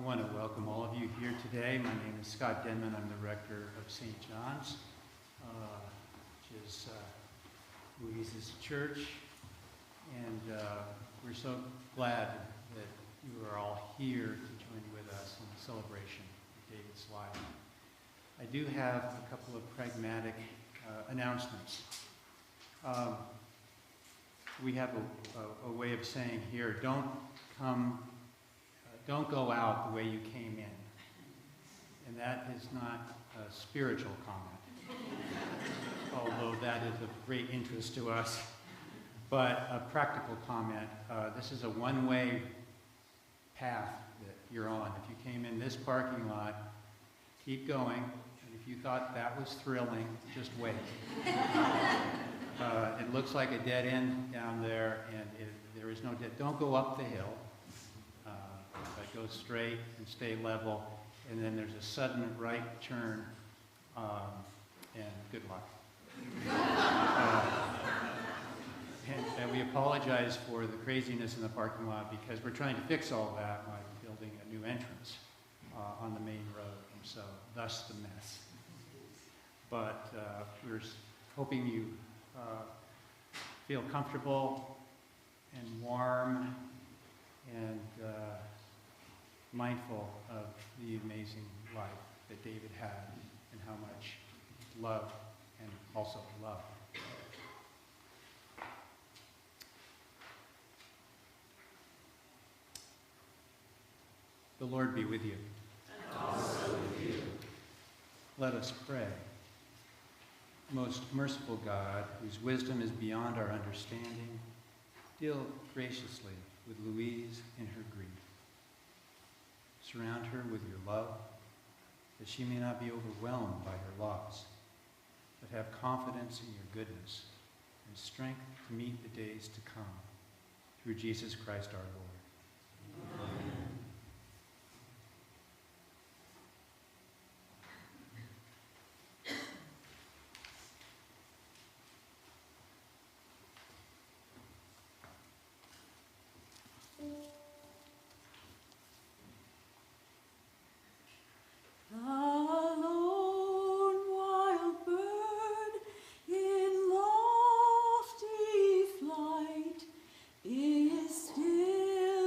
want to welcome all of you here today. My name is Scott Denman. I'm the rector of St. John's, which is Louise's church. And we're so glad that you are all here to join with us in the celebration of David's life. I do have a couple of pragmatic announcements. We have a way of saying here, don't go out the way you came in. And that is not a spiritual comment, although that is of great interest to us. But a practical comment, this is a one-way path that you're on. If you came in this parking lot, keep going. And if you thought that was thrilling, just wait. It looks like a dead end down there, and there is no dead. Don't go up the hill. But go straight and stay level, and then there's a sudden right turn, and good luck. And we apologize for the craziness in the parking lot because we're trying to fix all that by building a new entrance on the main road, and so thus the mess. But we're hoping you feel comfortable and warm and mindful of the amazing life that David had and how much love and also love. The Lord be with you. And also with you. Let us pray. Most merciful God, whose wisdom is beyond our understanding, deal graciously with Louise in her grief. Surround her with your love, that she may not be overwhelmed by her loss, but have confidence in your goodness and strength to meet the days to come. Through Jesus Christ our Lord. Amen. Is still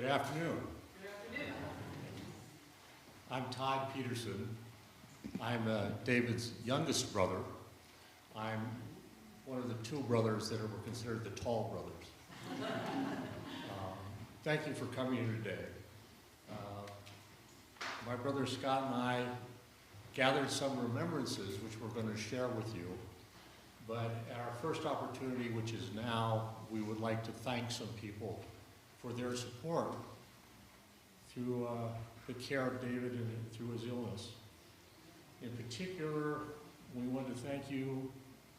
Good afternoon. Good afternoon. I'm Todd Peterson. I'm David's youngest brother. I'm one of the two brothers that were considered the tall brothers. Thank you for coming here today. My brother Scott and I gathered some remembrances which we're going to share with you. But at our first opportunity, which is now, we would like to thank some people for their support through the care of David and through his illness. In particular, we want to thank you,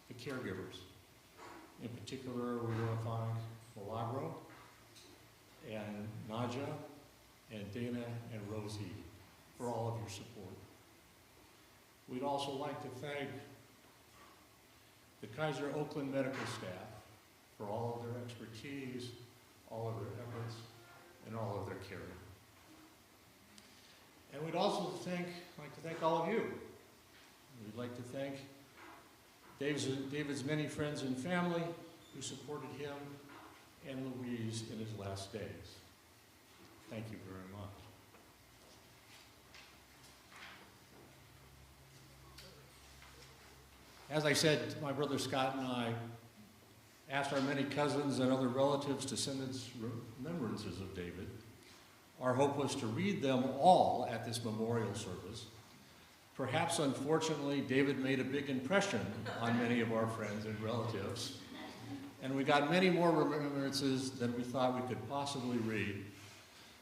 the caregivers. In particular, we want to thank Milagro and Naja and Dana and Rosie for all of your support. We'd also like to thank the Kaiser Oakland medical staff for all of their expertise, all of their efforts, and all of their caring. And we'd also like to thank all of you. We'd like to thank David's many friends and family who supported him and Louise in his last days. Thank you very much. As I said, my brother Scott and I asked our many cousins and other relatives to send us remembrances of David. Our hope was to read them all at this memorial service. Perhaps, unfortunately, David made a big impression on many of our friends and relatives, and we got many more remembrances than we thought we could possibly read.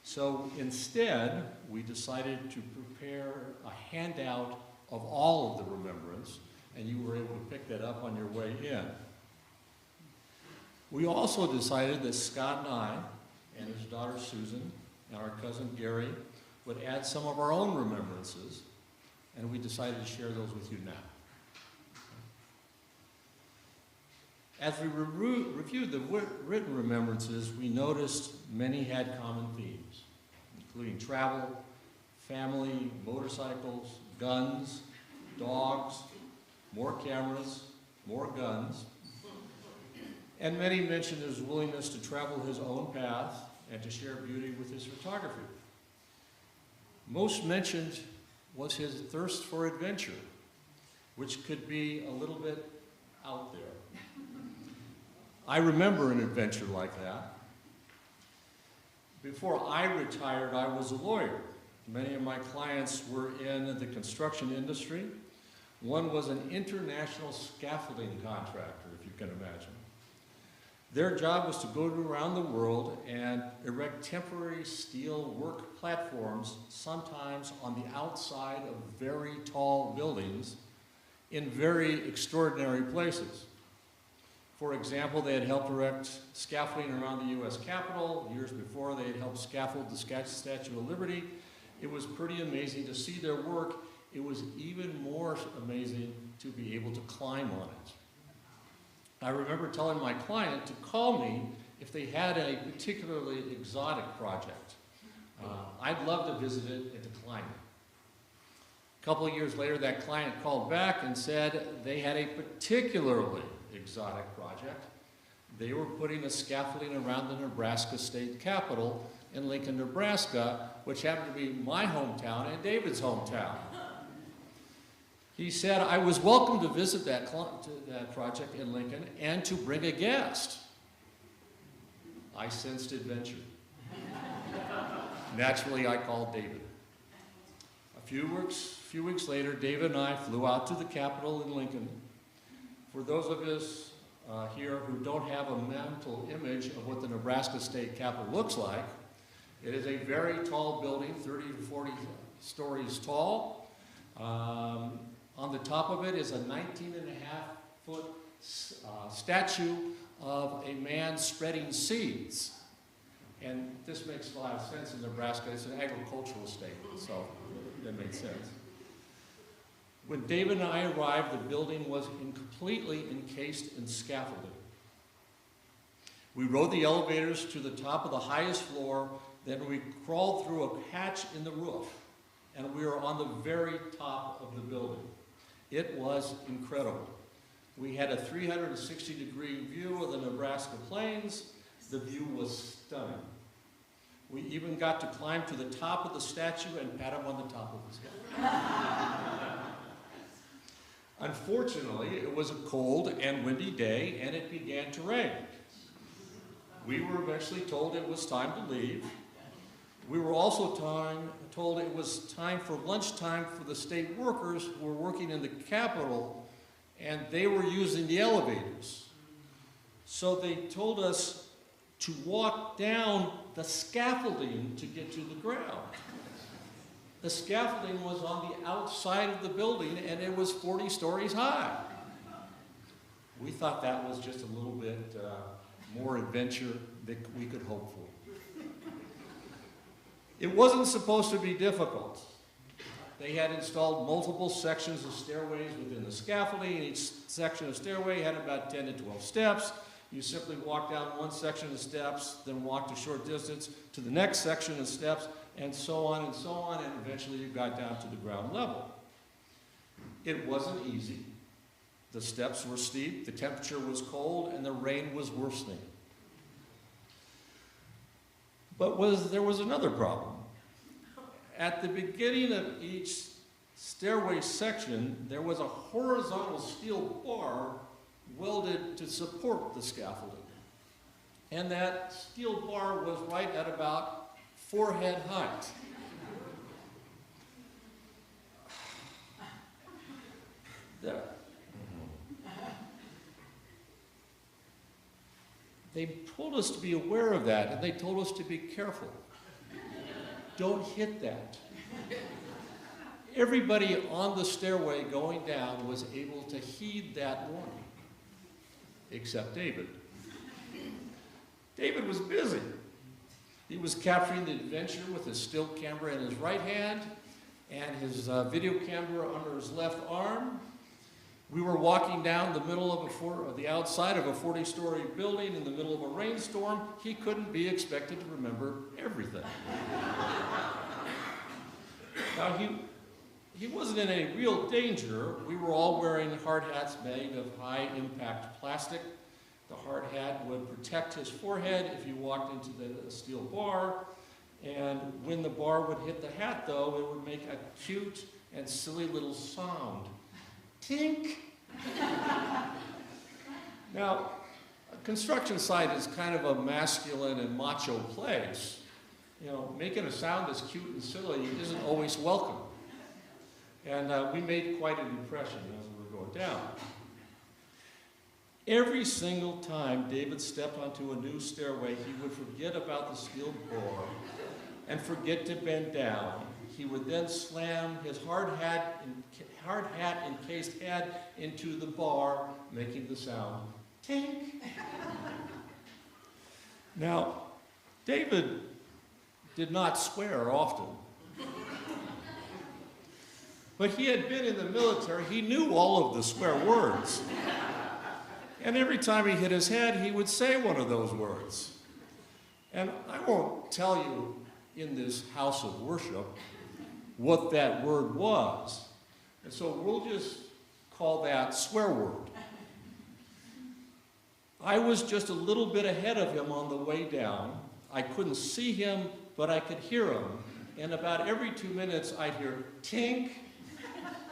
So instead, we decided to prepare a handout of all of the remembrance, and you were able to pick that up on your way in. We also decided that Scott and I, and his daughter Susan, and our cousin Gary, would add some of our own remembrances, and we decided to share those with you now. As we reviewed the written remembrances, we noticed many had common themes, including travel, family, motorcycles, guns, dogs, more cameras, more guns, and many mentioned his willingness to travel his own path and to share beauty with his photography. Most mentioned was his thirst for adventure, which could be a little bit out there. I remember an adventure like that. Before I retired, I was a lawyer. Many of my clients were in the construction industry. One was an international scaffolding contractor, if you can imagine. Their job was to go around the world and erect temporary steel work platforms, sometimes on the outside of very tall buildings in very extraordinary places. For example, they had helped erect scaffolding around the US Capitol. Years before, they had helped scaffold the Statue of Liberty. It was pretty amazing to see their work. It was even more amazing to be able to climb on it. I remember telling my client to call me if they had a particularly exotic project. I'd love to visit it and to climb it. A couple of years later, that client called back and said they had a particularly exotic project. They were putting a scaffolding around the Nebraska State Capitol in Lincoln, Nebraska, which happened to be my hometown and David's hometown. He said, I was welcome to visit that project in Lincoln and to bring a guest. I sensed adventure. Naturally, I called David. A few weeks later, David and I flew out to the Capitol in Lincoln. For those of us here who don't have a mental image of what the Nebraska State Capitol looks like, it is a very tall building, 30 to 40 stories tall. On the top of it is a 19.5-foot statue of a man spreading seeds. And this makes a lot of sense in Nebraska. It's an agricultural state, so that makes sense. When David and I arrived, the building was completely encased in scaffolding. We rode the elevators to the top of the highest floor, then we crawled through a hatch in the roof, and we were on the very top of the building. It was incredible. We had a 360-degree view of the Nebraska plains. The view was stunning. We even got to climb to the top of the statue and pat him on the top of his head. Unfortunately, it was a cold and windy day, and it began to rain. We were eventually told it was time to leave. We were also told it was time for lunchtime for the state workers who were working in the Capitol, and they were using the elevators. So they told us to walk down the scaffolding to get to the ground. The scaffolding was on the outside of the building, and it was 40 stories high. We thought that was just a little bit more adventure that we could hope for. It wasn't supposed to be difficult. They had installed multiple sections of stairways within the scaffolding, and each section of stairway had about 10 to 12 steps. You simply walk down one section of steps, then walked a short distance to the next section of steps, and so on, and eventually you got down to the ground level. It wasn't easy. The steps were steep, the temperature was cold, and the rain was worsening. But there was another problem. At the beginning of each stairway section, there was a horizontal steel bar welded to support the scaffolding. And that steel bar was right at about forehead height. There. They told us to be aware of that, and they told us to be careful. Don't hit that. Everybody on the stairway going down was able to heed that warning, except David. David was busy. He was capturing the adventure with his still camera in his right hand and his video camera under his left arm. We were walking down the middle of the outside of a 40-story building in the middle of a rainstorm. He couldn't be expected to remember everything. Now, he wasn't in any real danger. We were all wearing hard hats made of high-impact plastic. The hard hat would protect his forehead if you walked into the steel bar. And when the bar would hit the hat, though, it would make a cute and silly little sound. Tink. Now, a construction site is kind of a masculine and macho place. You know, making a sound that's cute and silly isn't always welcome. And we made quite an impression as we were going down. Every single time David stepped onto a new stairway, he would forget about the steel bar and forget to bend down. He would then slam his hard hat encased head into the bar, making the sound tink. Now, David did not swear often. But he had been in the military. He knew all of the swear words. And every time he hit his head, he would say one of those words. And I won't tell you in this house of worship what that word was. And so we'll just call that swear word. I was just a little bit ahead of him on the way down. I couldn't see him, but I could hear him. And about every 2 minutes, I'd hear tink,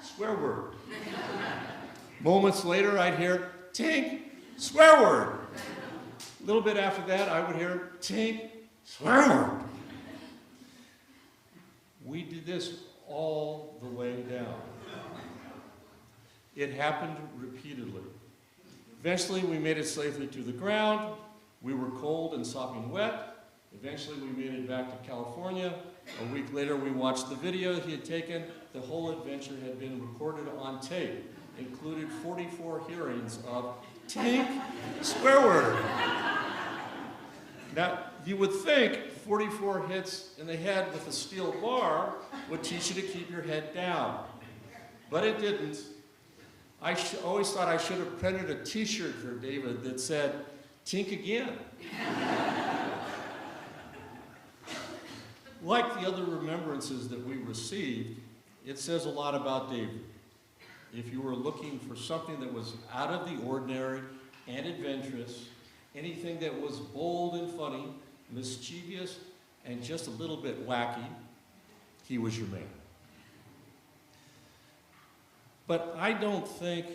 swear word. Moments later, I'd hear tink, swear word. A little bit after that, I would hear tink, swear word. We did this all the way down. It happened repeatedly. Eventually, we made it safely to the ground. We were cold and sopping wet. Eventually, we made it back to California. A week later, we watched the video he had taken. The whole adventure had been recorded on tape, included 44 hearings of tink, swear word. Now, you would think 44 hits in the head with a steel bar would teach you to keep your head down. But it didn't. I always thought I should have printed a t-shirt for David that said, tink again. Like the other remembrances that we received, it says a lot about David. If you were looking for something that was out of the ordinary and adventurous, anything that was bold and funny, mischievous and just a little bit wacky, he was your man. But I don't think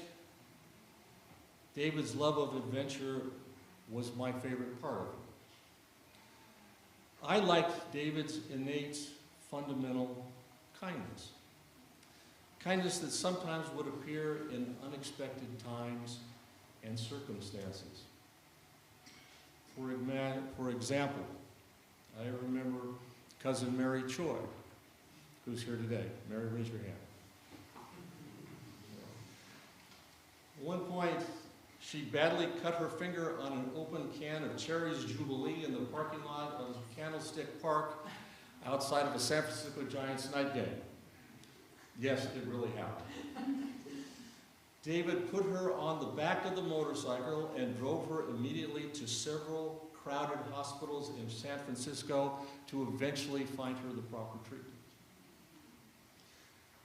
David's love of adventure was my favorite part of it. I liked David's innate, fundamental kindness. Kindness that sometimes would appear in unexpected times and circumstances. For example, I remember cousin Mary Choi, who's here today. Mary, raise your hand. At one point, she badly cut her finger on an open can of Cherry's Jubilee in the parking lot of Candlestick Park outside of a San Francisco Giants night game. Yes, it really happened. David put her on the back of the motorcycle and drove her immediately to several crowded hospitals in San Francisco to eventually find her the proper treatment.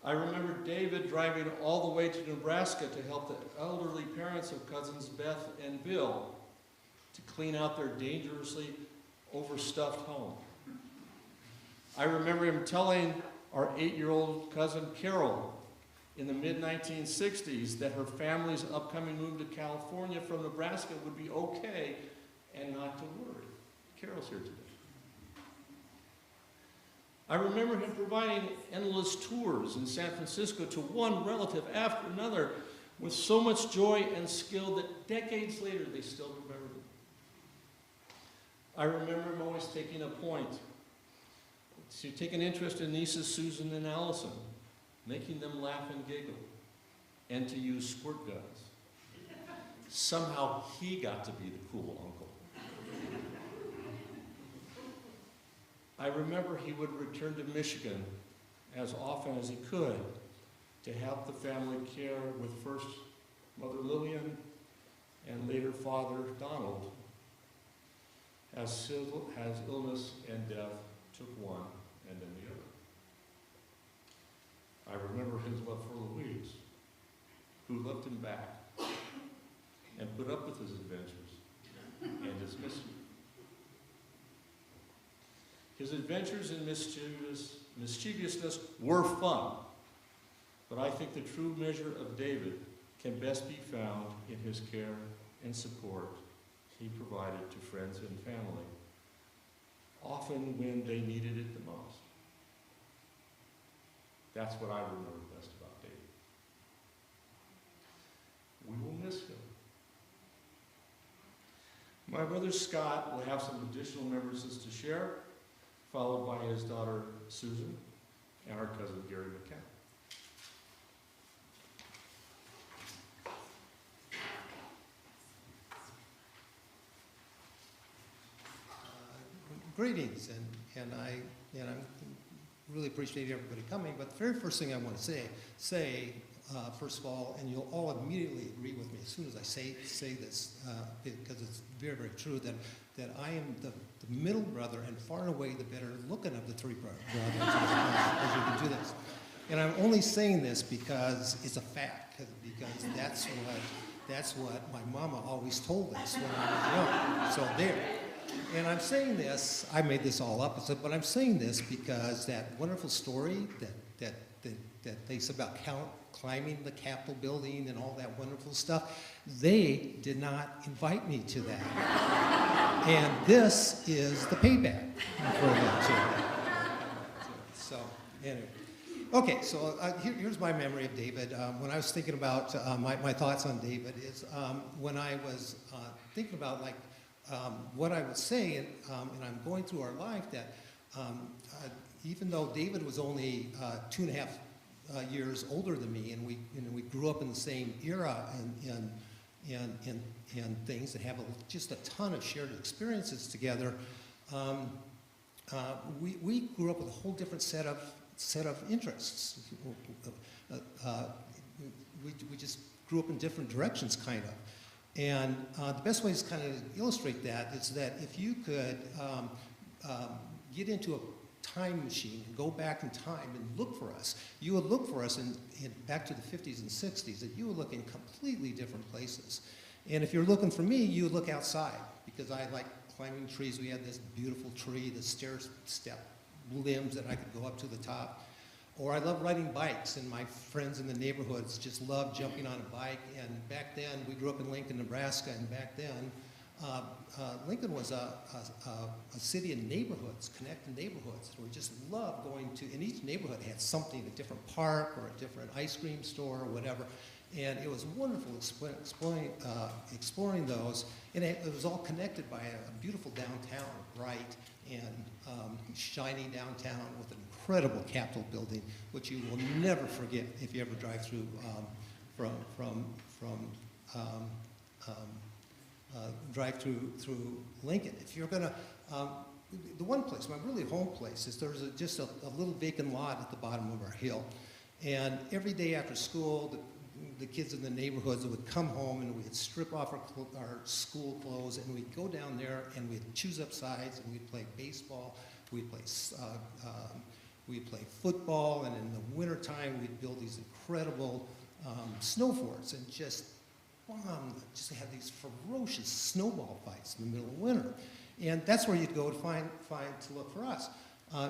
I remember David driving all the way to Nebraska to help the elderly parents of cousins Beth and Bill to clean out their dangerously overstuffed home. I remember him telling our 8-year-old cousin Carol in the mid-1960s that her family's upcoming move to California from Nebraska would be okay and not to worry. Carol's here today. I remember him providing endless tours in San Francisco to one relative after another with so much joy and skill that decades later they still remembered him. I remember him always taking a point to take an interest in nieces Susan and Allison, making them laugh and giggle, and to use squirt guns. Somehow he got to be the cool uncle. I remember he would return to Michigan as often as he could to help the family care with first Mother Lillian and later Father Donald as illness and death took one and then the other. I remember his love for Louise, who loved him back and put up with his adventures and his mischief. His adventures and mischievousness were fun, but I think the true measure of David can best be found in his care and support he provided to friends and family, often when they needed it the most. That's what I remember best about David. We will miss him. My brother Scott will have some additional remembrances to share, followed by his daughter Susan and our cousin Gary McKenna. Greetings, and I'm really appreciate everybody coming. But the very first thing I want to say first of all, and you'll all immediately agree with me as soon as I say this, because it's very, very true that I am the middle brother and far and away the better looking of the three brothers as you can do this. And I'm only saying this because it's a fact, because that's what my mama always told us when I was young. So there. And I'm saying this, I made this all up, but I'm saying this because that wonderful story that they said about climbing the Capitol building and all that wonderful stuff, they did not invite me to that. And this is the payback for that too. So, anyway. Okay, so here's my memory of David. When I was thinking about my thoughts on David is when I was thinking about what I would say, and I'm going through our life, that even though David was only 2.5 years older than me, and we grew up in the same era and things, and have just a ton of shared experiences together, we grew up with a whole different set of interests. We just grew up in different directions, kind of. And the best way to kind of illustrate that is that if you could get into a time machine and go back in time and look for us, you would look for us in back to the 50s and 60s, that you would look in completely different places. And if you're looking for me, you would look outside, because I like climbing trees. We had this beautiful tree, the stair step limbs that I could go up to the top. Or I love riding bikes, and my friends in the neighborhoods just loved jumping on a bike. And back then, we grew up in Lincoln, Nebraska, and back then, Lincoln was a city of neighborhoods, connected neighborhoods. We just loved going to, and each neighborhood had something, a different park or a different ice cream store or whatever. And it was wonderful exploring those. And it was all connected by a beautiful downtown, bright and shiny downtown with an incredible Capitol building, which you will never forget if you ever drive through through Lincoln. If you're gonna, the one place, my really home place, is there's just a little vacant lot at the bottom of our hill. And every day after school, the kids in the neighborhoods would come home and we'd strip off our school clothes and we'd go down there and we'd choose up sides and we'd play baseball, we'd play football, and in the wintertime we'd build these incredible snow forts and just have these ferocious snowball fights in the middle of winter. And that's where you'd go to to look for us.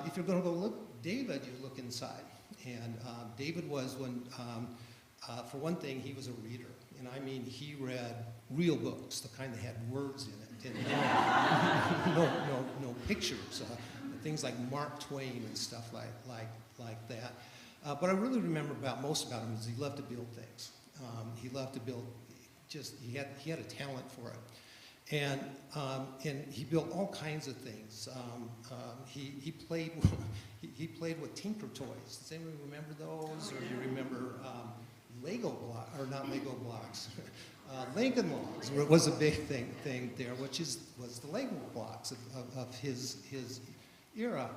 If you're going to go look David, you look inside. And David was for one thing, he was a reader. And I mean, he read real books, the kind that had words in it, and no pictures, things like Mark Twain and stuff like that. But I really remember most about him is he loved to build things. He loved to build. He had a talent for it, and he built all kinds of things. He played with Tinker Toys. Does anyone remember those, or do you remember Lego block, or not Lego blocks? Lincoln Logs was a big thing there, which was the Lego blocks of his era.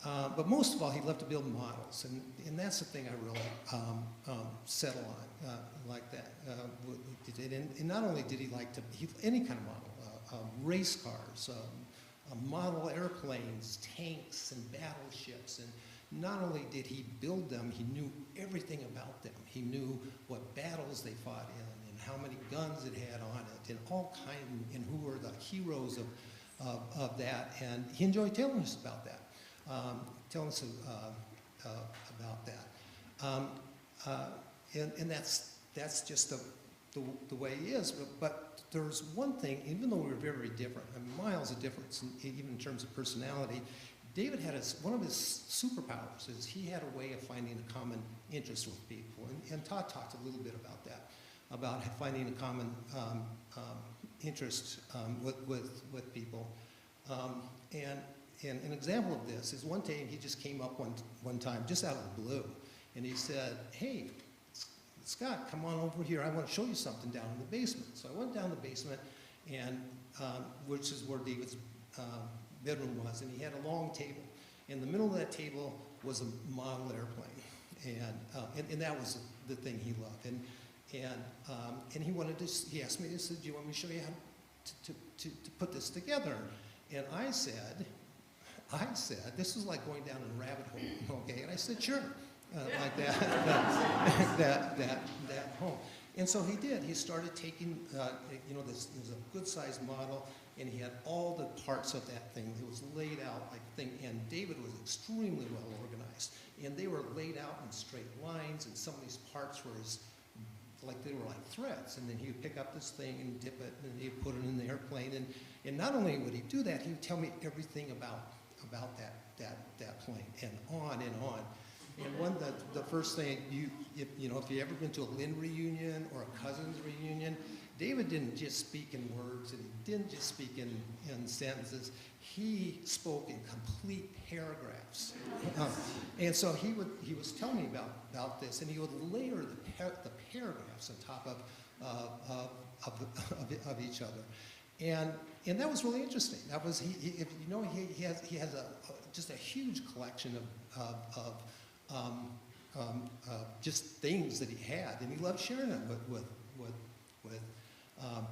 But most of all, he loved to build models, and that's the thing I really settle on, like that. And not only did he like any kind of model, race cars, model airplanes, tanks, and battleships, and not only did he build them, he knew everything about them. He knew what battles they fought in, and how many guns it had on it, and all kinds, and who were the heroes of that, and he enjoyed telling us about that. Telling us about that, and that's just the way he is. But there's one thing, even though we were very, very different, miles of difference, even in terms of personality. David had one of his superpowers is he had a way of finding a common interest with people, and Todd talked a little bit about that, about finding a common interest with people, and an example of this is one day he just came up one time, just out of the blue, and he said, "Hey, Scott, come on over here. I want to show you something down in the basement." So I went down the basement, and which is where David's bedroom was, and he had a long table. In the middle of that table was a model airplane, and that was the thing he loved. And he asked me, he said, "Do you want me to show you how to put this together?" And I said, this was like going down a rabbit hole, okay? And I said, "Sure," like that home. And so he did. He started taking, this was a good-sized model, and he had all the parts of that thing. It was laid out like a thing, and David was extremely well organized. And they were laid out in straight lines, and some of these parts were they were like threads. And then he would pick up this thing and dip it, and he'd put it in the airplane. And not only would he do that, he would tell me everything about that plane, and on and on. And the first thing, if you ever been to a Lynn reunion or a Cousins reunion, David didn't just speak in words, and he didn't just speak in sentences. He spoke in complete paragraphs. And so he was telling me about this, and he would layer the paragraphs on top of each other. And that was really interesting. That was he has just a huge collection of just things that he had, and he loved sharing them with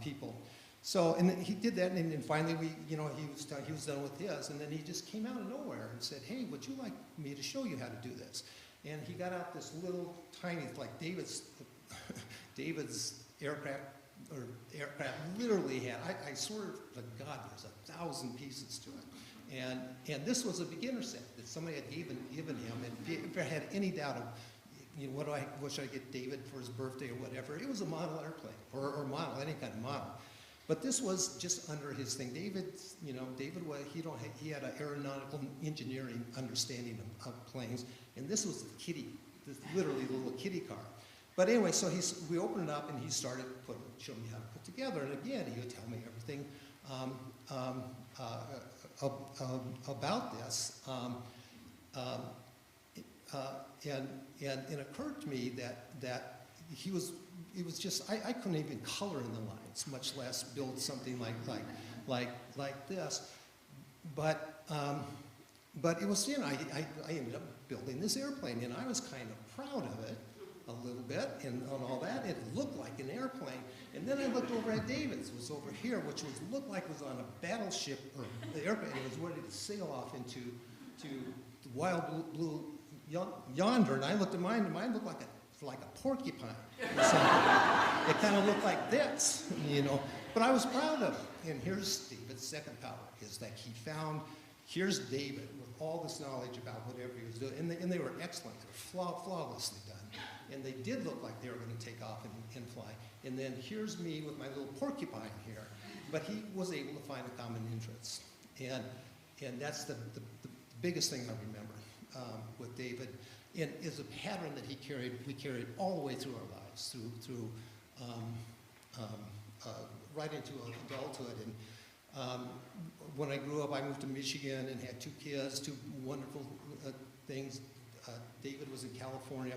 people. So, and he did that, and then finally he was done with his, and then he just came out of nowhere and said, "Hey, would you like me to show you how to do this?" And he got out this little tiny, like David's aircraft or aircraft literally had, I swear to God, there's 1,000 pieces to it. And this was a beginner set that somebody had given him. And if I had any doubt of, what should I get David for his birthday or whatever, it was a model airplane, or model, any kind of model. But this was just under his thing. David was, he had an aeronautical engineering understanding of planes, and this was literally the little kiddie car. But anyway, so we opened it up, and he started showing me how to put together. And again, he would tell me everything about this. And it occurred to me that it was just, I couldn't even color in the lines, much less build something like this. But it was, I ended up building this airplane, and I was kind of proud of it a little bit and all that. It looked like an airplane. And then I looked over at David's, it was over here, which looked like it was on a battleship or the airplane. It was ready to sail off into the wild blue yonder. And I looked at mine, and mine looked like a porcupine. So it kind of looked like this, But I was proud of it. And here's David's second power, is that he found, here's David with all this knowledge about whatever he was doing. And they were excellent. They were flawlessly done. And they did look like they were going to take off and fly. And then here's me with my little porcupine here. But he was able to find a common interest. And that's the biggest thing I remember with David. And is a pattern that we carried all the way through our lives, through right into adulthood. And when I grew up, I moved to Michigan and had 2 kids, 2 wonderful things. David was in California.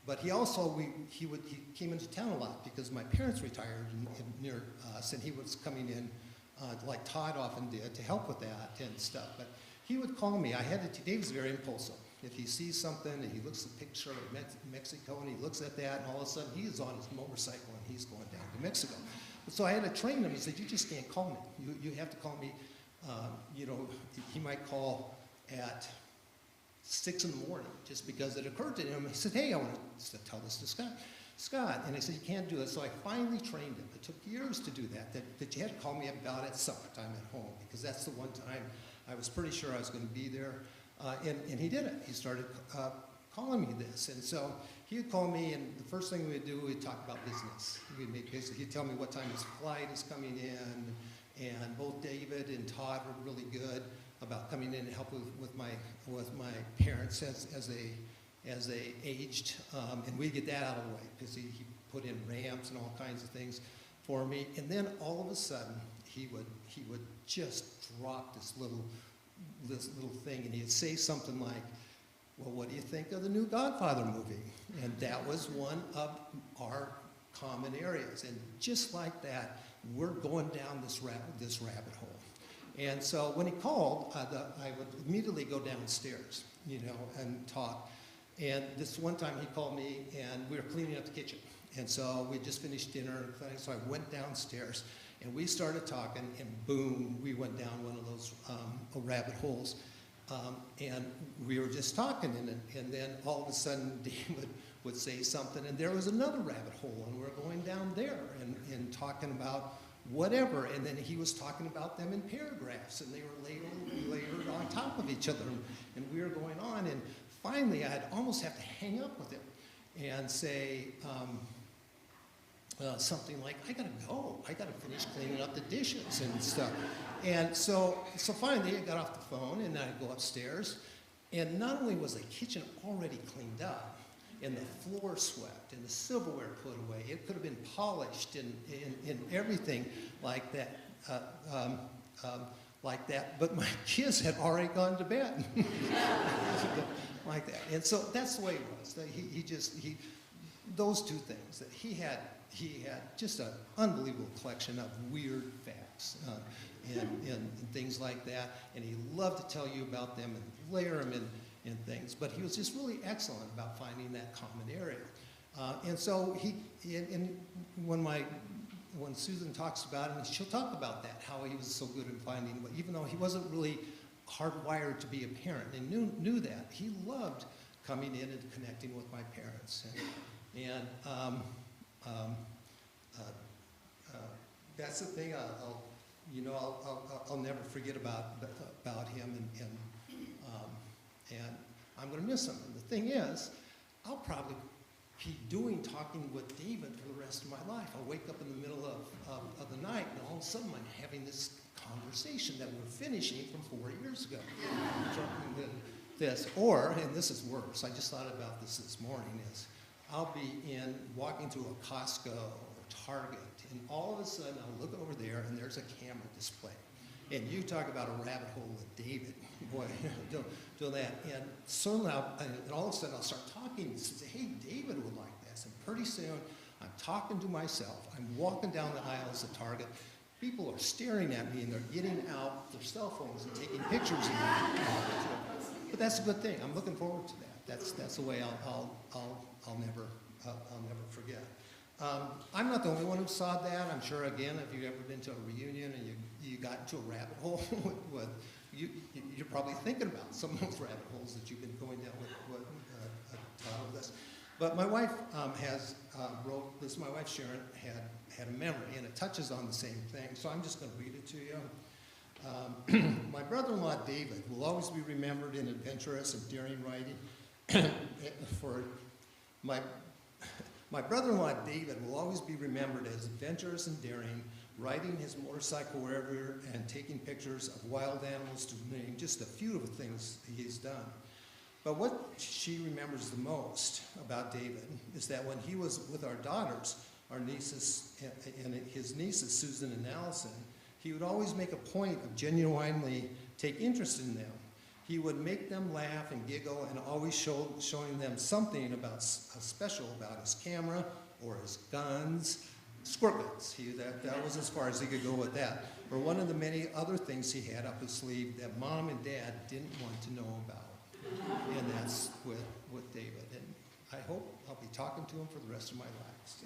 But he also, he came into town a lot because my parents retired near us, and he was coming in, like Todd often did, to help with that and stuff. But he would call me. David's very impulsive. If he sees something and he looks at a picture of Mexico and he looks at that, and all of a sudden he is on his motorcycle and he's going down to Mexico. So I had to train him. He said, you just can't call me. You have to call me, he might call at 6 in the morning, just because it occurred to him. He said, hey, I want to tell this to Scott. And I said, you can't do it. So I finally trained him. It took years to do that you had to call me about at supper time at home, because that's the one time I was pretty sure I was going to be there. And he did it. He started calling me this. And so he would call me, and the first thing we'd do, we'd talk about business. He'd tell me what time his flight is coming in, and both David and Todd were really good about coming in and helping with my parents as they aged, and we'd get that out of the way because he put in ramps and all kinds of things for me. And then all of a sudden he would just drop this little thing, and he'd say something like, well, what do you think of the new Godfather movie? And that was one of our common areas. And just like that, we're going down this rabbit hole. And so when he called, I would immediately go downstairs, and talk. And this one time he called me, and we were cleaning up the kitchen. And so we just finished dinner, so I went downstairs, and we started talking, and boom, we went down one of those rabbit holes. And we were just talking, and then all of a sudden David would say something, and there was another rabbit hole, and we were going down there and talking about whatever, and then he was talking about them in paragraphs, and they were layered on top of each other, and we were going on, and finally I'd almost have to hang up with him and say something like, I gotta go, I gotta finish cleaning up the dishes and stuff. And so finally I got off the phone, and I'd go upstairs, and not only was the kitchen already cleaned up, and the floor swept, and the silverware put away, it could have been polished and everything like that, but my kids had already gone to bed, like that. And so that's the way it was. Those two things, that he had just an unbelievable collection of weird facts and things like that, and he loved to tell you about them and layer them in things, but he was just really excellent about finding that common area. And so when Susan talks about him, she'll talk about that, how he was so good in finding, but even though he wasn't really hardwired to be a parent, and knew that, he loved coming in and connecting with my parents. that's the thing. I'll never forget about him, and I'm going to miss him. And the thing is, I'll probably keep talking with David for the rest of my life. I'll wake up in the middle of the night, and all of a sudden I'm having this conversation that we're finishing from 4 years ago. And this is worse, I just thought about this morning, is I'll be walking through a Costco or Target, and all of a sudden I'll look over there and there's a camera display. And you talk about a rabbit hole with David, boy, do that. And soon and all of a sudden I'll start talking and say, hey, David would like this. And pretty soon I'm talking to myself. I'm walking down the aisles of Target. People are staring at me and they're getting out their cell phones and taking pictures of me. But that's a good thing. I'm looking forward to that. That's the way I'll never forget. I'm not the only one who saw that. I'm sure, again, if you've ever been to a reunion and you got into a rabbit hole, you're probably thinking about some of those rabbit holes that you've been going down with Todd with us. But my wife wrote this. My wife Sharon had a memory, and it touches on the same thing. So I'm just going to read it to you. My brother-in-law David will always be remembered in adventurous and daring writing. My brother-in-law David will always be remembered as adventurous and daring, riding his motorcycle wherever and taking pictures of wild animals, to name just a few of the things he's done. But what she remembers the most about David is that when he was with our daughters, our nieces, and his nieces, Susan and Allison, he would always make a point of genuinely take interest in them. He would make them laugh and giggle and always showing them something special about his camera or his guns, squirt guns. That was as far as he could go with that. Or one of the many other things he had up his sleeve that Mom and Dad didn't want to know about. And that's with David. And I hope I'll be talking to him for the rest of my life. So,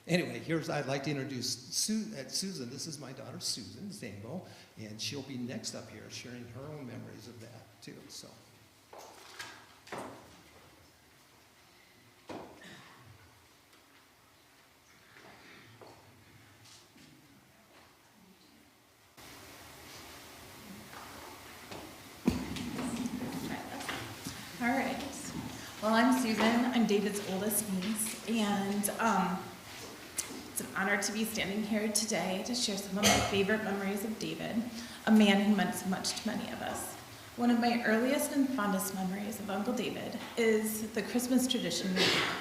anyway, I'd like to introduce Susan. This is my daughter, Susan Zambo, and she'll be next up here sharing her own memories of that, too. So. All right. Well, I'm Susan. I'm David's oldest niece, and it's an honor to be standing here today to share some of my favorite memories of David, a man who meant so much to many of us. One of my earliest and fondest memories of Uncle David is the Christmas tradition we have.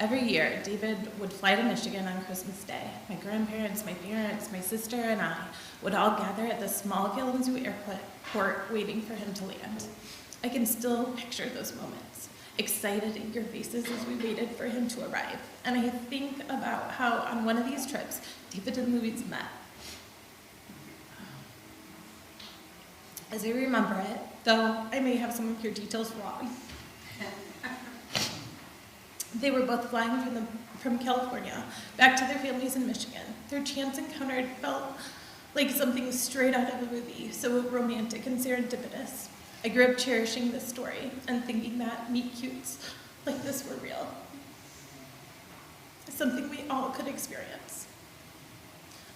Every year, David would fly to Michigan on Christmas Day. My grandparents, my parents, my sister, and I would all gather at the small Kalamazoo airport waiting for him to land. I can still picture those moments, excited eager faces as we waited for him to arrive. And I think about how on one of these trips, David and Louise met. As I remember it, though I may have some of your details wrong, they were both flying from California back to their families in Michigan. Their chance encounter felt like something straight out of a movie, so romantic and serendipitous. I grew up cherishing this story and thinking that meet-cutes like this were real. Something we all could experience.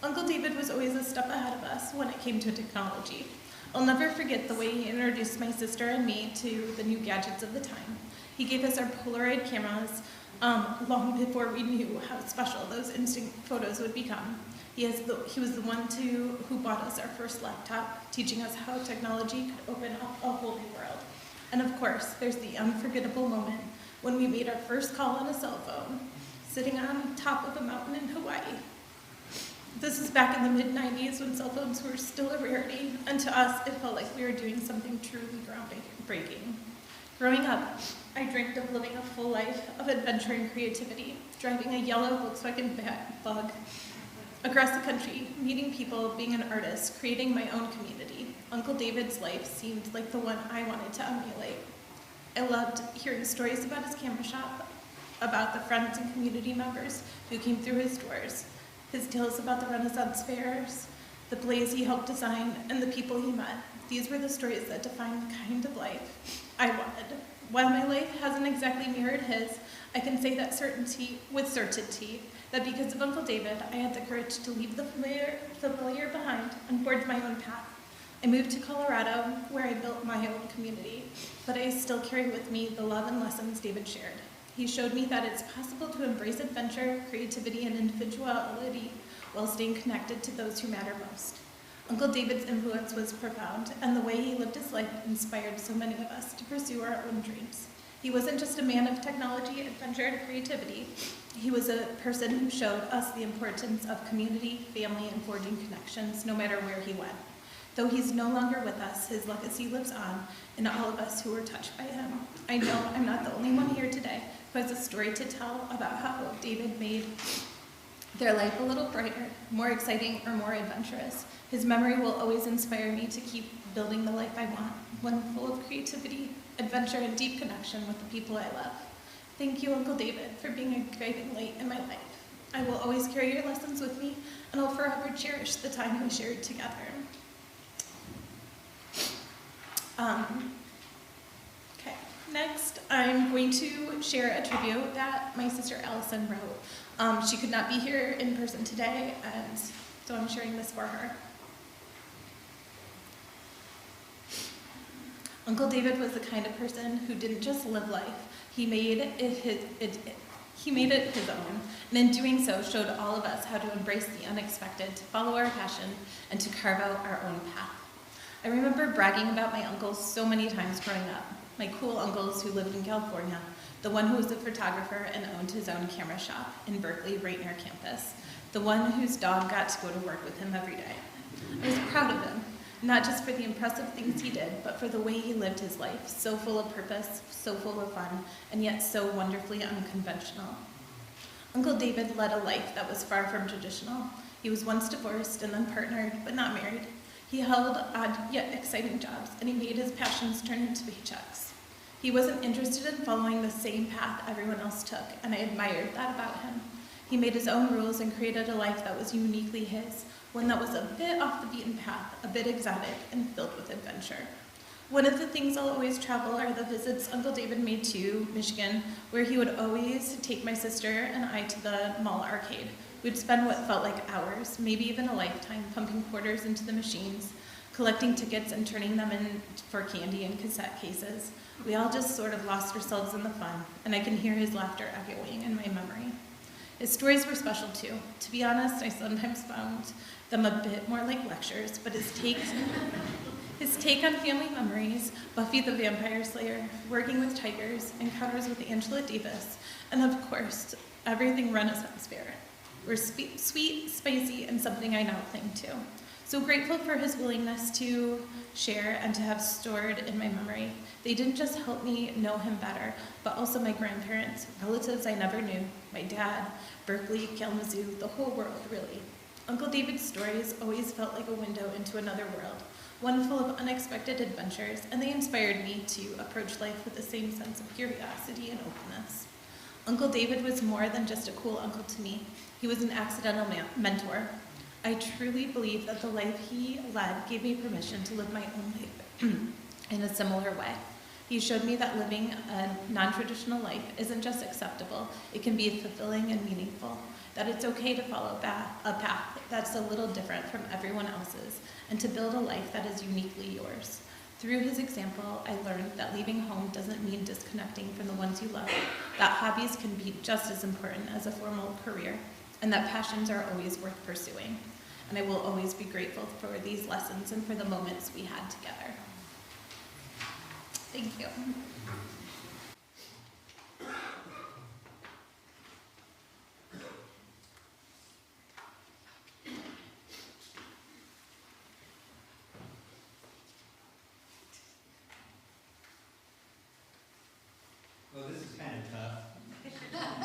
Uncle David was always a step ahead of us when it came to technology. I'll never forget the way he introduced my sister and me to the new gadgets of the time. He gave us our Polaroid cameras long before we knew how special those instant photos would become. He was the one who bought us our first laptop, teaching us how technology could open up a whole new world. And of course, there's the unforgettable moment when we made our first call on a cell phone, sitting on top of a mountain in Hawaii. This is back in the mid-90s when cell phones were still a rarity, and to us, it felt like we were doing something truly groundbreaking. Growing up, I dreamed of living a full life of adventure and creativity, driving a yellow Volkswagen Bug across the country, meeting people, being an artist, creating my own community. Uncle David's life seemed like the one I wanted to emulate. I loved hearing stories about his camera shop, about the friends and community members who came through his doors, his tales about the Renaissance fairs, the plays he helped design, and the people he met. These were the stories that defined the kind of life I wanted While my life hasn't exactly mirrored his, I can say that with certainty that because of Uncle David, I had the courage to leave the familiar behind and forge my own path. I moved to Colorado, where I built my own community, but I still carry with me the love and lessons David shared. He showed me that it's possible to embrace adventure, creativity, and individuality while staying connected to those who matter most. Uncle David's influence was profound, and the way he lived his life inspired so many of us to pursue our own dreams. He wasn't just a man of technology, adventure, and creativity. He was a person who showed us the importance of community, family, and forging connections, no matter where he went. Though he's no longer with us, his legacy lives on in all of us who were touched by him. I know I'm not the only one here today who has a story to tell about how David made their life a little brighter, more exciting, or more adventurous. His memory will always inspire me to keep building the life I want, one full of creativity, adventure, and deep connection with the people I love. Thank you, Uncle David, for being a guiding light in my life. I will always carry your lessons with me, and I'll forever cherish the time we shared together. Okay, next I'm going to share a tribute that my sister Allison wrote. She could not be here in person today, and so I'm sharing this for her. Uncle David was the kind of person who didn't just live life, he made it his own, and in doing so showed all of us how to embrace the unexpected, to follow our passion, and to carve out our own path. I remember bragging about my uncles so many times growing up. My cool uncles who lived in California, the one who was a photographer and owned his own camera shop in Berkeley, right near campus, the one whose dog got to go to work with him every day. I was proud of him, not just for the impressive things he did, but for the way he lived his life, so full of purpose, so full of fun, and yet so wonderfully unconventional. Uncle David led a life that was far from traditional. He was once divorced and then partnered, but not married. He held odd yet exciting jobs, and he made his passions turn into paychecks. He wasn't interested in following the same path everyone else took, and I admired that about him. He made his own rules and created a life that was uniquely his, one that was a bit off the beaten path, a bit exotic, and filled with adventure. One of the things I'll always travel are the visits Uncle David made to Michigan, where he would always take my sister and I to the mall arcade. We'd spend what felt like hours, maybe even a lifetime, pumping quarters into the machines, collecting tickets and turning them in for candy in cassette cases. We all just sort of lost ourselves in the fun, and I can hear his laughter echoing in my memory. His stories were special too. To be honest, I sometimes found them a bit more like lectures, but his take on family memories, Buffy the Vampire Slayer, working with tigers, encounters with Angela Davis, and of course, everything Renaissance fair, were sweet, spicy, and something I now cling to. So grateful for his willingness to share and to have stored in my memory. They didn't just help me know him better, but also my grandparents, relatives I never knew, my dad, Berkeley, Kalamazoo, the whole world, really. Uncle David's stories always felt like a window into another world, one full of unexpected adventures, and they inspired me to approach life with the same sense of curiosity and openness. Uncle David was more than just a cool uncle to me. He was an accidental mentor. I truly believe that the life he led gave me permission to live my own life in a similar way. He showed me that living a non-traditional life isn't just acceptable, it can be fulfilling and meaningful, that it's okay to follow a path that's a little different from everyone else's, and to build a life that is uniquely yours. Through his example, I learned that leaving home doesn't mean disconnecting from the ones you love, that hobbies can be just as important as a formal career, and that passions are always worth pursuing. And I will always be grateful for these lessons and for the moments we had together. Thank you. Well, this is kind of tough,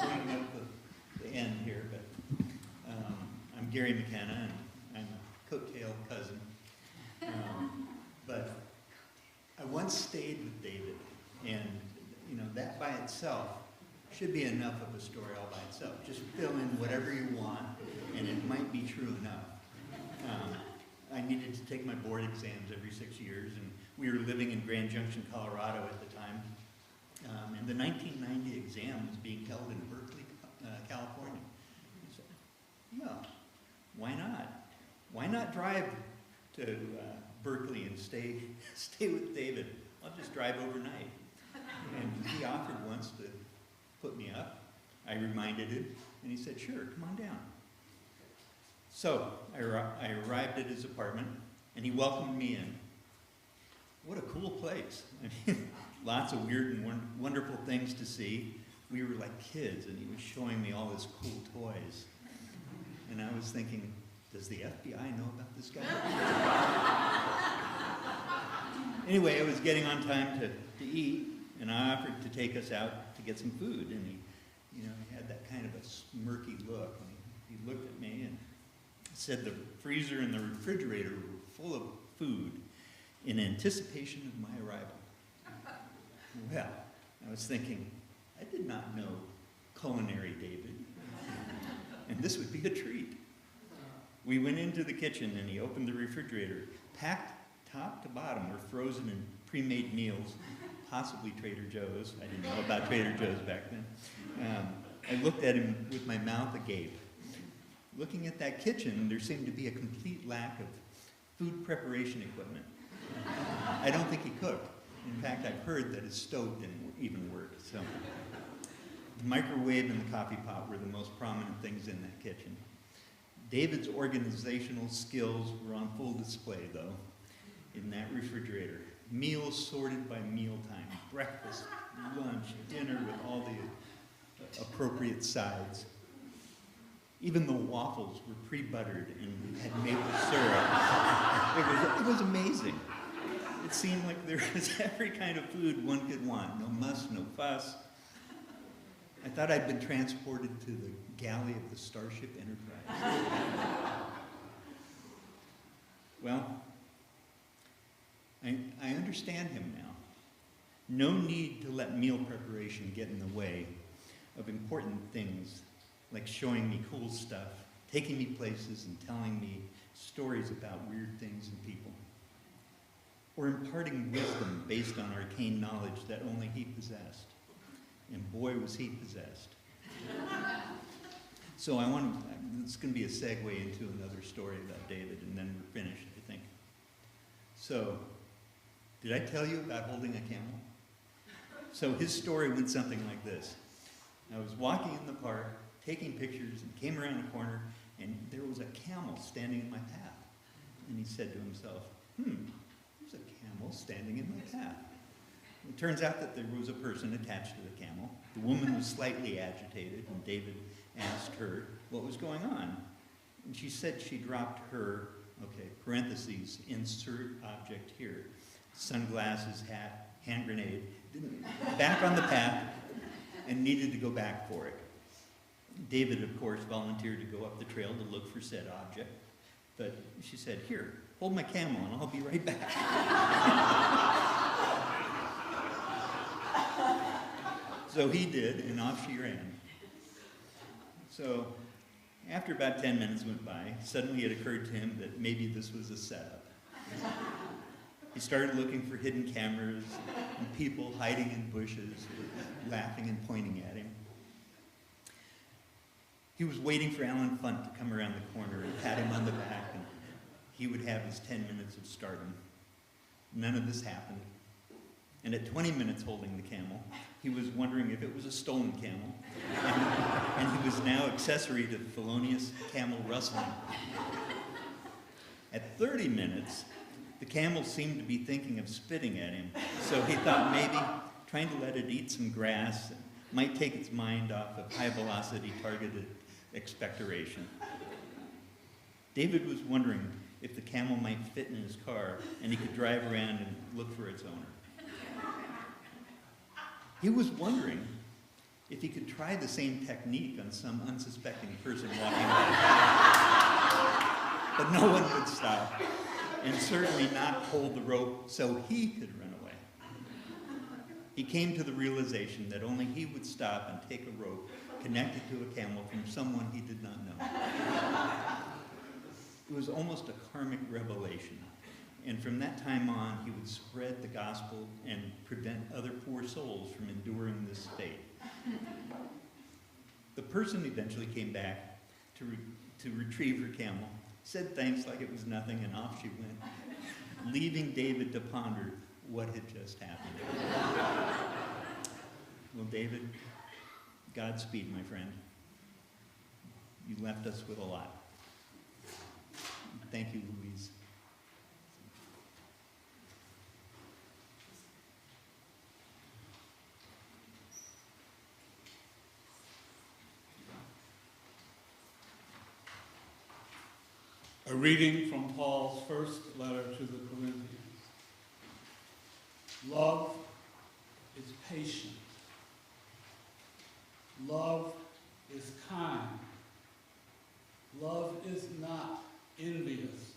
bringing up the end here, but I'm Gary McKenna, and I'm a coattail cousin. But I once stayed with David, and that by itself should be enough of a story all by itself. Just fill in whatever you want, and it might be true enough. I needed to take my board exams every 6 years, and we were living in Grand Junction, Colorado at the time. And the 1990 exam was being held in Berkeley, California. I said, yeah, why not? Why not drive to Berkeley and stay with David? I'll just drive overnight. And he offered once to put me up. I reminded him, and he said, sure, come on down. So I arrived at his apartment, and he welcomed me in. What a cool place. I mean, lots of weird and wonderful things to see. We were like kids, and he was showing me all his cool toys. And I was thinking, does the FBI know about this guy? Anyway, it was getting on time to eat, and I offered to take us out to get some food. And he had that kind of a smirky look. And he looked at me and said the freezer and the refrigerator were full of food in anticipation of my arrival. Well, I was thinking, I did not know culinary David, and this would be a treat. We went into the kitchen and he opened the refrigerator. Packed top to bottom were frozen and pre-made meals, possibly Trader Joe's. I didn't know about Trader Joe's back then. I looked at him with my mouth agape. Looking at that kitchen, there seemed to be a complete lack of food preparation equipment. I don't think he cooked. In fact, I've heard that his stove didn't even work. So, the microwave and the coffee pot were the most prominent things in that kitchen. David's organizational skills were on full display, though, in that refrigerator. Meals sorted by mealtime, breakfast, lunch, dinner with all the appropriate sides. Even the waffles were pre-buttered and had maple syrup. It was amazing. It seemed like there was every kind of food one could want. No muss, no fuss. I thought I'd been transported to the galley of the Starship Enterprise. Well, I understand him now. No need to let meal preparation get in the way of important things like showing me cool stuff, taking me places and telling me stories about weird things and people, or imparting wisdom based on arcane knowledge that only he possessed. And boy, was he possessed. So it's going to be a segue into another story about David, and then we're finished, I think. So, did I tell you about holding a camel? So his story went something like this. I was walking in the park, taking pictures, and came around a corner, and there was a camel standing in my path. And he said to himself, there's a camel standing in my path. It turns out that there was a person attached to the camel. The woman was slightly agitated, and David asked her what was going on. And she said she dropped her, parentheses, insert object here, sunglasses, hat, hand grenade, back on the path, and needed to go back for it. David, of course, volunteered to go up the trail to look for said object, but she said, here, hold my camel and I'll be right back. So he did, and off she ran. So after about 10 minutes went by, suddenly it occurred to him that maybe this was a setup. He started looking for hidden cameras and people hiding in bushes, laughing and pointing at him. He was waiting for Alan Funt to come around the corner and pat him on the back, and he would have his 10 minutes of stardom. None of this happened. And at 20 minutes holding the camel, he was wondering if it was a stolen camel, and he was now accessory to felonious camel rustling. At 30 minutes, the camel seemed to be thinking of spitting at him, so he thought maybe trying to let it eat some grass might take its mind off of high-velocity targeted expectoration. David was wondering if the camel might fit in his car and he could drive around and look for its owner. He was wondering if he could try the same technique on some unsuspecting person walking by. But no one would stop, and certainly not hold the rope so he could run away. He came to the realization that only he would stop and take a rope connected to a camel from someone he did not know. It was almost a karmic revelation. And from that time on, he would spread the gospel and prevent other poor souls from enduring this fate. The person eventually came back to retrieve her camel, said thanks like it was nothing, and off she went, leaving David to ponder what had just happened. Well, David, Godspeed, my friend. You left us with a lot. Thank you, Louise. A reading from Paul's first letter to the Corinthians. Love is patient. Love is kind. Love is not envious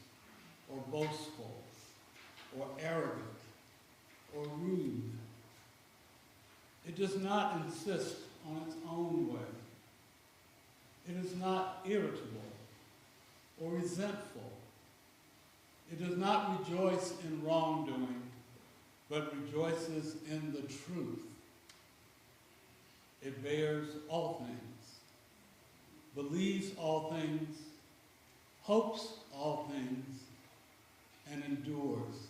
or boastful or arrogant or rude. It does not insist on its own way. It is not irritable or resentful. It does not rejoice in wrongdoing, but rejoices in the truth. It bears all things, believes all things, hopes all things, and endures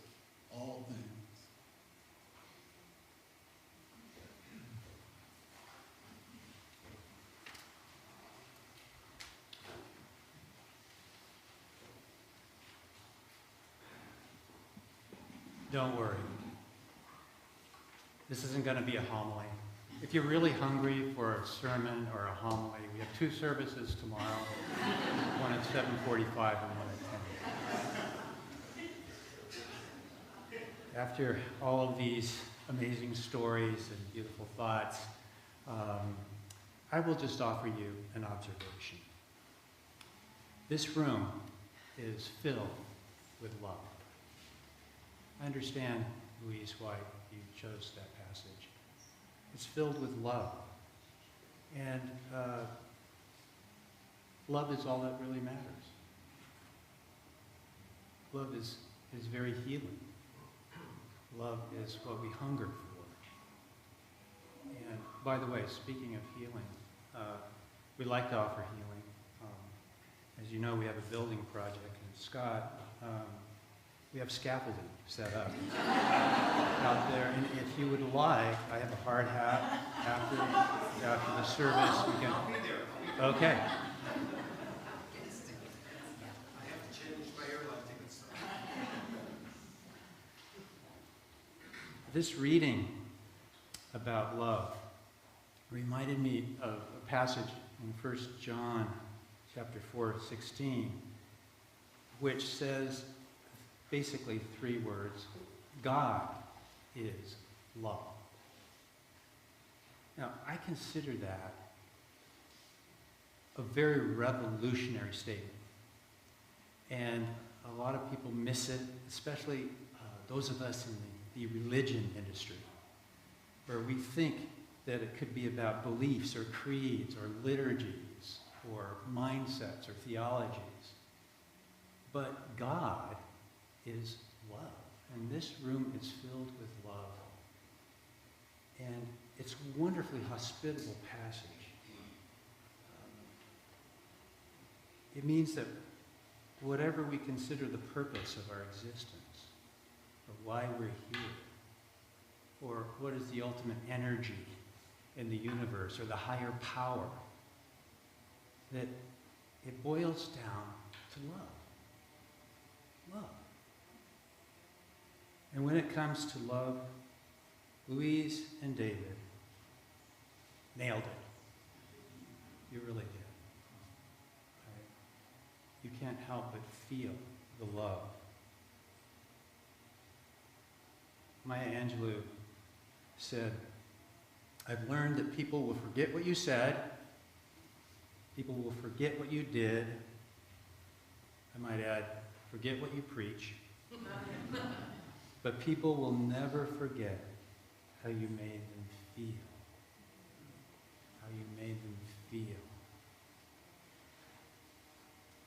all things. Don't worry. This isn't going to be a homily. If you're really hungry for a sermon or a homily, we have 2 services tomorrow, one at 7:45 and one at 10. After all of these amazing stories and beautiful thoughts, I will just offer you an observation. This room is filled with love. I understand, Louise, why you chose that passage. It's filled with love. And love is all that really matters. Love is very healing. Love is what we hunger for. And by the way, speaking of healing, we like to offer healing. As you know, we have a building project in Scott. We have scaffolding set up out there, and if you would like, I have a hard hat after the service. We can. Okay. I have to change my airline tickets. This reading about love reminded me of a passage in 1 John chapter 4:16, which says basically 3 words: God is love. Now, I consider that a very revolutionary statement. And a lot of people miss it, especially those of us in the religion industry, where we think that it could be about beliefs or creeds or liturgies or mindsets or theologies. But God is love. And this room is filled with love. And it's a wonderfully hospitable passage. It means that whatever we consider the purpose of our existence, or why we're here, or what is the ultimate energy in the universe, or the higher power, that it boils down to love. Love. And when it comes to love, Louise and David nailed it. You really did. Right? You can't help but feel the love. Maya Angelou said, "I've learned that people will forget what you said, people will forget what you did, I might add, forget what you preach, but people will never forget how you made them feel. How you made them feel."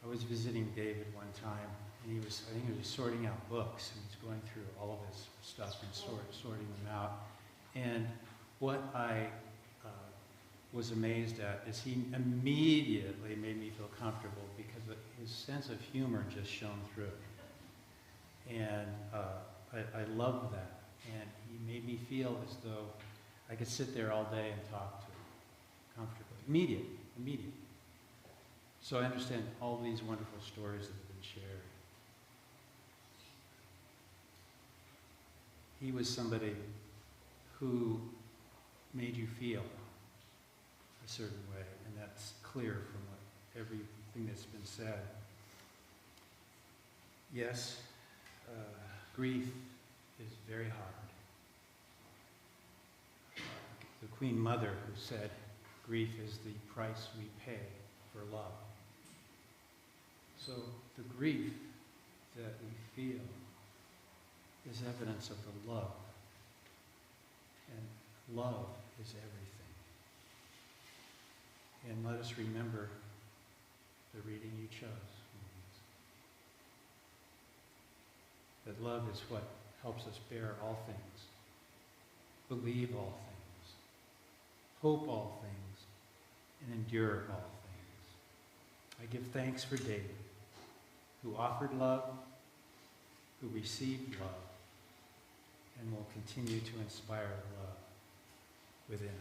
I was visiting David one time, and he was, I think he was sorting out books, and he's going through all of his stuff and sorting them out. And what I was amazed at is he immediately made me feel comfortable because his sense of humor just shone through. And I loved that. And he made me feel as though I could sit there all day and talk to him comfortably. Immediate. So I understand all these wonderful stories that have been shared. He was somebody who made you feel a certain way, and that's clear from everything that's been said. Yes, grief is very hard. The Queen Mother who said, grief is the price we pay for love. So the grief that we feel is evidence of the love. And love is everything. And let us remember the reading you chose. That love is what helps us bear all things, believe all things, hope all things, and endure all things. I give thanks for David, who offered love, who received love, and will continue to inspire love within us.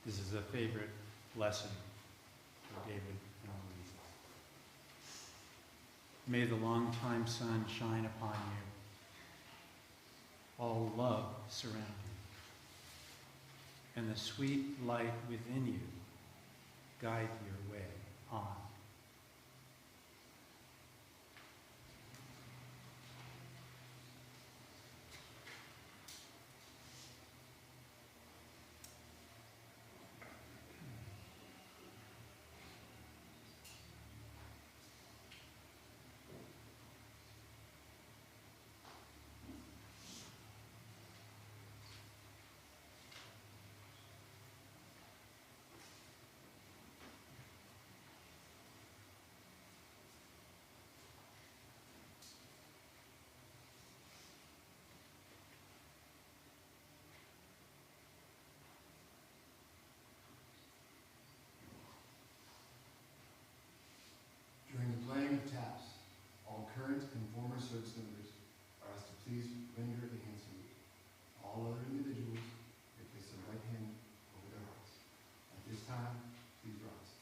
This is a favorite lesson for David and Louise. May the longtime sun shine upon you. All love surround you. And the sweet light within you guide your way on. During the playing of taps, all current and former service members are asked to please render a hand salute. All other individuals may place their right hand over their hearts. At this time, please rise.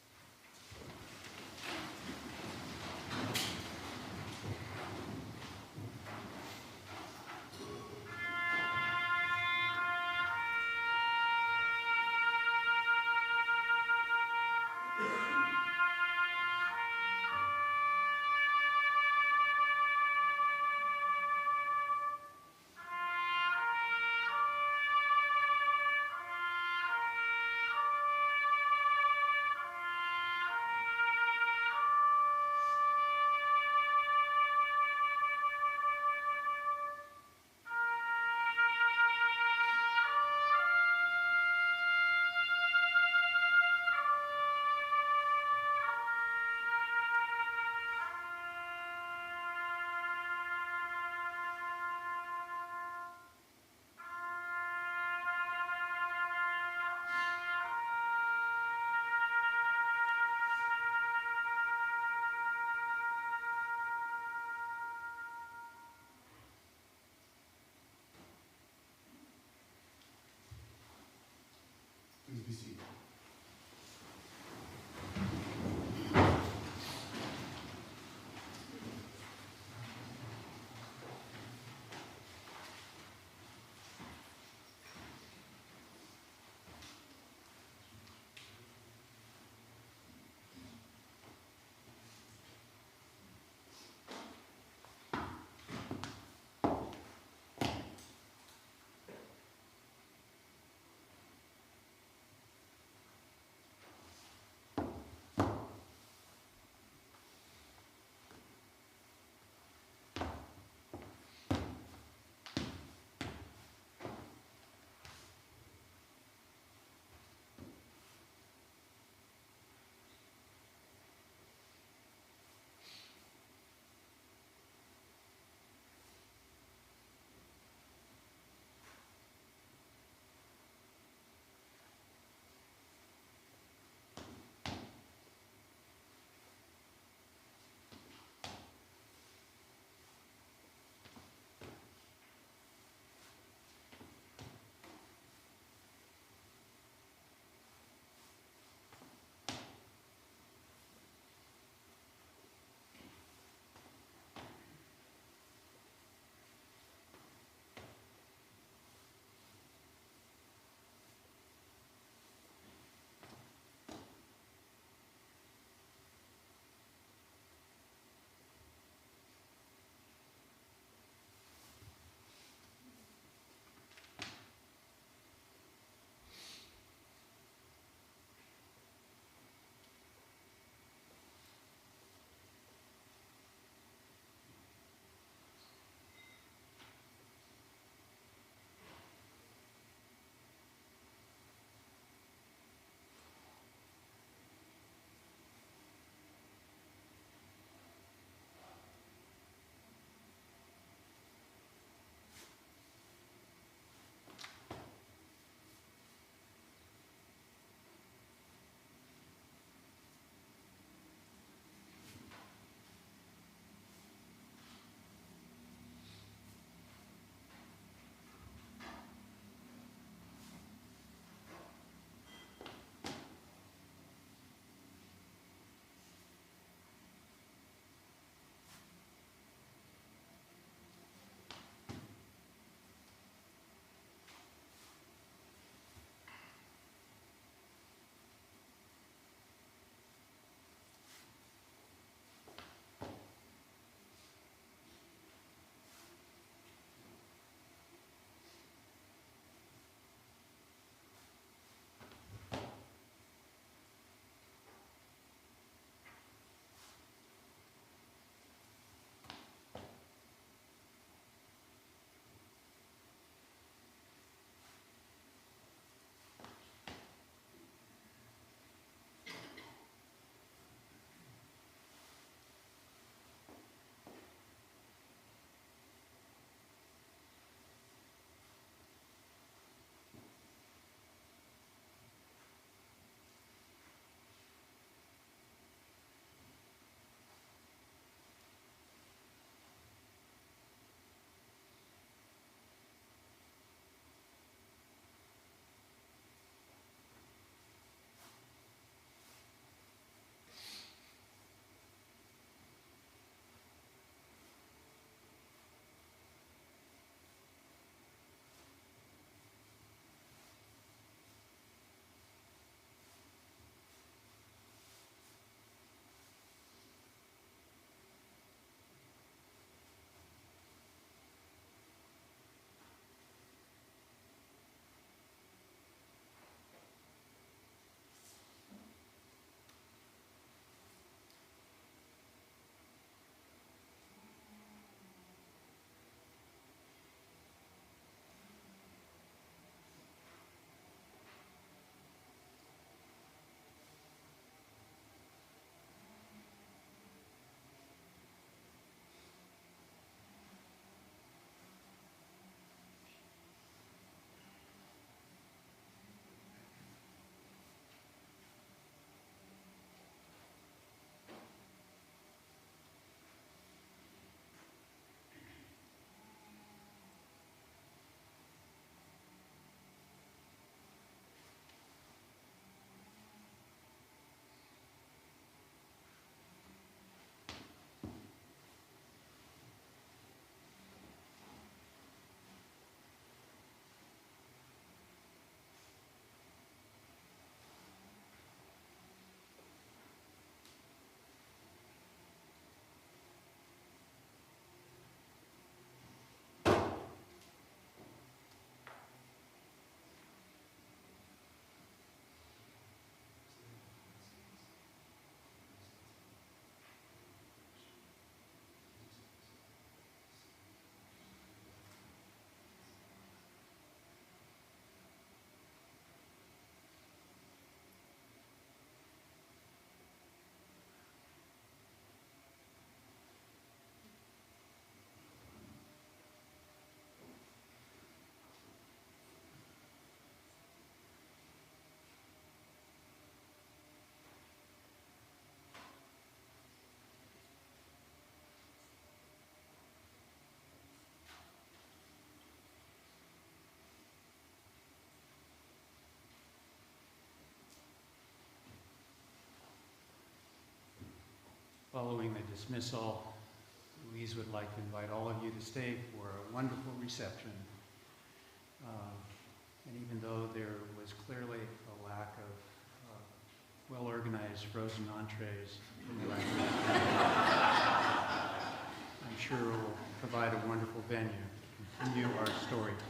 Please be seated. dismissal, Louise would like to invite all of you to stay for a wonderful reception. And even though there was clearly a lack of well-organized frozen entrees, I'm sure we'll provide a wonderful venue to continue our storytelling.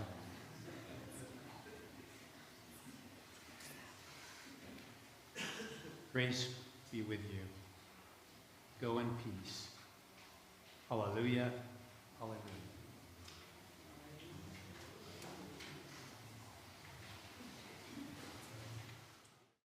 Grace be with you. Go in peace. Hallelujah. Hallelujah.